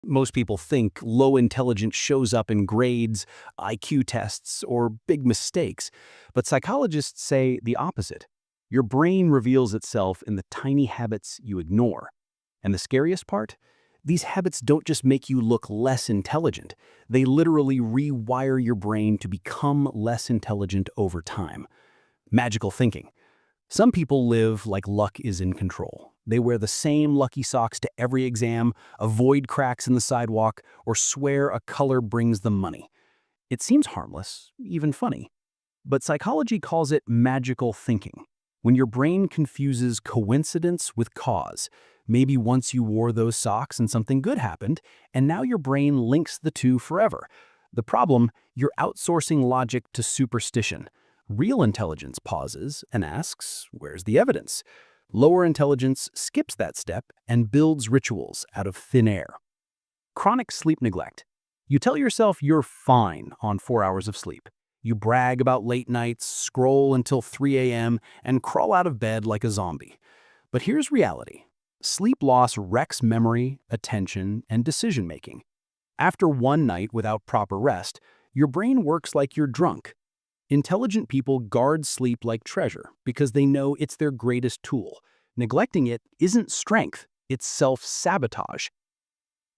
Most people think low intelligence shows up in grades, IQ tests, or big mistakes, but psychologists say the opposite. Your brain reveals itself in the tiny habits you ignore. And the scariest part? These habits don't just make you look less intelligent, they literally rewire your brain to become less intelligent over time. Magical thinking. Some people live like luck is in control. They wear the same lucky socks to every exam, avoid cracks in the sidewalk, or swear a color brings them money. It seems harmless, even funny. But psychology calls it magical thinking. When your brain confuses coincidence with cause, maybe once you wore those socks and something good happened, and now your brain links the two forever. The problem, you're outsourcing logic to superstition. Real intelligence pauses and asks, where's the evidence? Lower intelligence skips that step and builds rituals out of thin air. Chronic sleep neglect. You tell yourself you're fine on 4 hours of sleep. You brag about late nights, scroll until 3 a.m., and crawl out of bed like a zombie. But here's reality. Sleep loss wrecks memory, attention, and decision-making. After one night without proper rest, your brain works like you're drunk. Intelligent people guard sleep like treasure because they know it's their greatest tool. Neglecting it isn't strength, it's self-sabotage.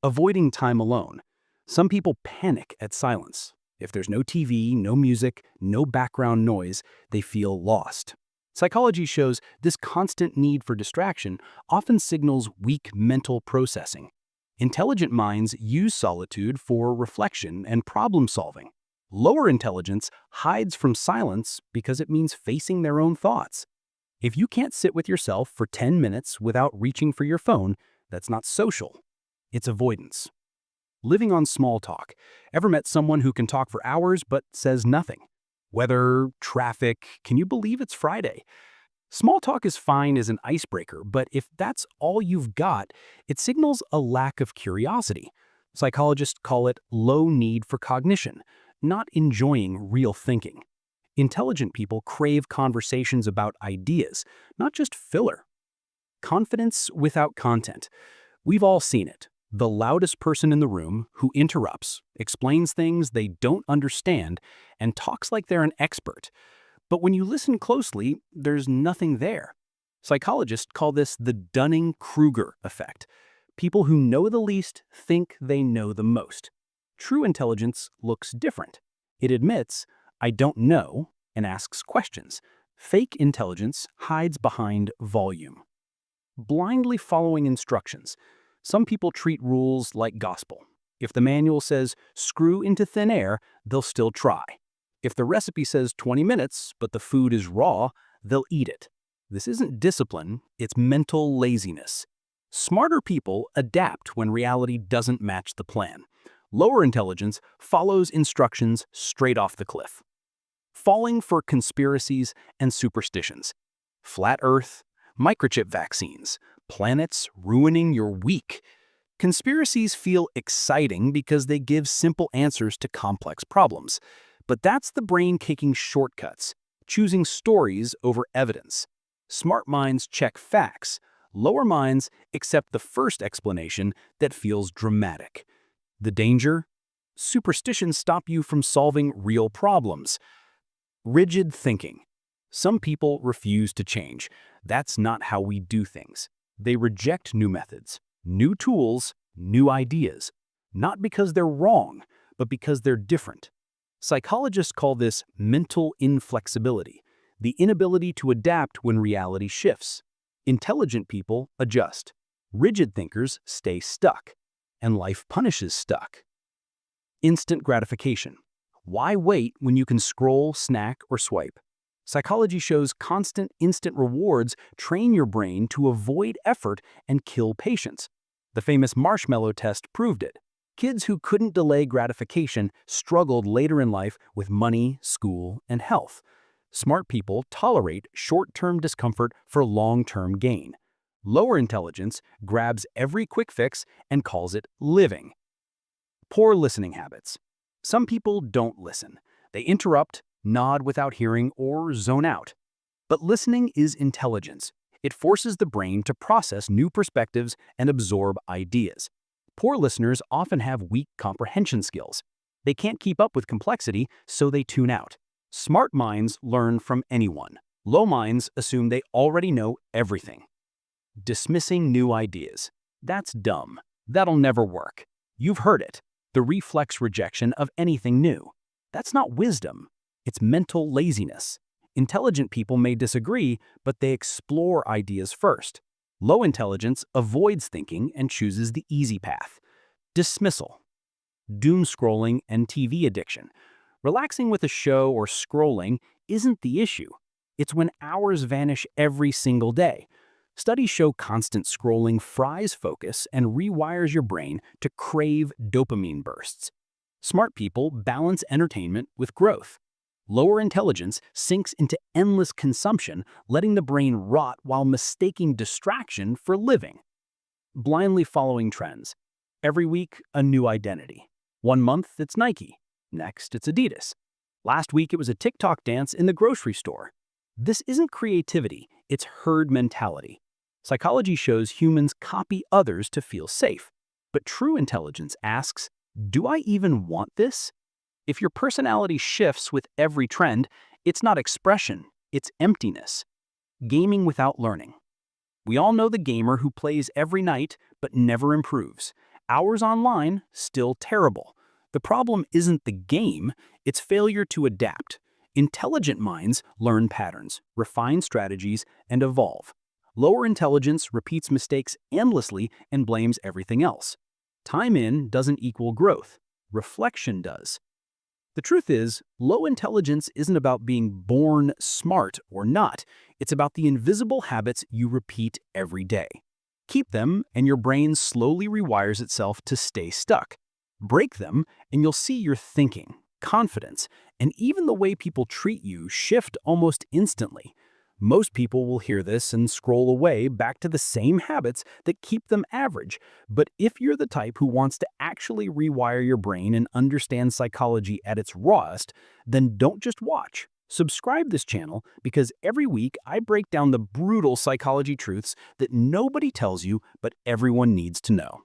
Avoiding time alone. Some people panic at silence. If there's no TV, no music, no background noise, they feel lost. Psychology shows this constant need for distraction often signals weak mental processing. Intelligent minds use solitude for reflection and problem-solving. Lower intelligence hides from silence because it means facing their own thoughts. If you can't sit with yourself for 10 minutes without reaching for your phone, that's not social. It's avoidance. Living on small talk. Ever met someone who can talk for hours but says nothing? Weather, traffic, can you believe it's Friday? Small talk is fine as an icebreaker, but if that's all you've got, it signals a lack of curiosity. Psychologists call it low need for cognition, not enjoying real thinking. Intelligent people crave conversations about ideas, not just filler. Confidence without content. We've all seen it. The loudest person in the room who interrupts, explains things they don't understand, and talks like they're an expert. But when you listen closely, there's nothing there. Psychologists call this the Dunning-Kruger effect. People who know the least think they know the most. True intelligence looks different. It admits, I don't know, and asks questions. Fake intelligence hides behind volume. Blindly following instructions. Some people treat rules like gospel. If the manual says screw into thin air, they'll still try. If the recipe says 20 minutes, but the food is raw, they'll eat it. This isn't discipline, it's mental laziness. Smarter people adapt when reality doesn't match the plan. Lower intelligence follows instructions straight off the cliff. Falling for conspiracies and superstitions. Flat Earth, microchip vaccines, planets ruining your week. Conspiracies feel exciting because they give simple answers to complex problems. But that's the brain taking shortcuts, choosing stories over evidence. Smart minds check facts. Lower minds accept the first explanation that feels dramatic. The danger? Superstitions stop you from solving real problems. Rigid thinking. Some people refuse to change. That's not how we do things. They reject new methods, new tools, new ideas. Not because they're wrong, but because they're different. Psychologists call this mental inflexibility, the inability to adapt when reality shifts. Intelligent people adjust. Rigid thinkers stay stuck. And life punishes stuck. Instant gratification. Why wait when you can scroll, snack, or swipe? Psychology shows constant instant rewards train your brain to avoid effort and kill patience. The famous marshmallow test proved it. Kids who couldn't delay gratification struggled later in life with money, school, and health. Smart people tolerate short-term discomfort for long-term gain. Lower intelligence grabs every quick fix and calls it living. Poor listening habits. Some people don't listen. They interrupt, nod without hearing, or zone out. But listening is intelligence. It forces the brain to process new perspectives and absorb ideas. Poor listeners often have weak comprehension skills. They can't keep up with complexity, so they tune out. Smart minds learn from anyone. Low minds assume they already know everything. Dismissing new ideas. That's dumb. That'll never work. You've heard it. The reflex rejection of anything new. That's not wisdom. It's mental laziness. Intelligent people may disagree, but they explore ideas first. Low intelligence avoids thinking and chooses the easy path. Dismissal. Doom scrolling and TV addiction. Relaxing with a show or scrolling isn't the issue. It's when hours vanish every single day. Studies show constant scrolling fries focus and rewires your brain to crave dopamine bursts. Smart people balance entertainment with growth. Lower intelligence sinks into endless consumption, letting the brain rot while mistaking distraction for living. Blindly following trends. Every week, a new identity. One month, it's Nike. Next, it's Adidas. Last week, it was a TikTok dance in the grocery store. This isn't creativity, it's herd mentality. Psychology shows humans copy others to feel safe. But true intelligence asks, do I even want this? If your personality shifts with every trend, it's not expression, it's emptiness. Gaming without learning. We all know the gamer who plays every night but never improves. Hours online, still terrible. The problem isn't the game, it's failure to adapt. Intelligent minds learn patterns, refine strategies, and evolve. Lower intelligence repeats mistakes endlessly and blames everything else. Time in doesn't equal growth. Reflection does. The truth is, low intelligence isn't about being born smart or not. It's about the invisible habits you repeat every day. Keep them, and your brain slowly rewires itself to stay stuck. Break them, and you'll see your thinking, confidence, and even the way people treat you shift almost instantly. Most people will hear this and scroll away back to the same habits that keep them average. But if you're the type who wants to actually rewire your brain and understand psychology at its rawest, then don't just watch. Subscribe this channel because every week I break down the brutal psychology truths that nobody tells you but everyone needs to know.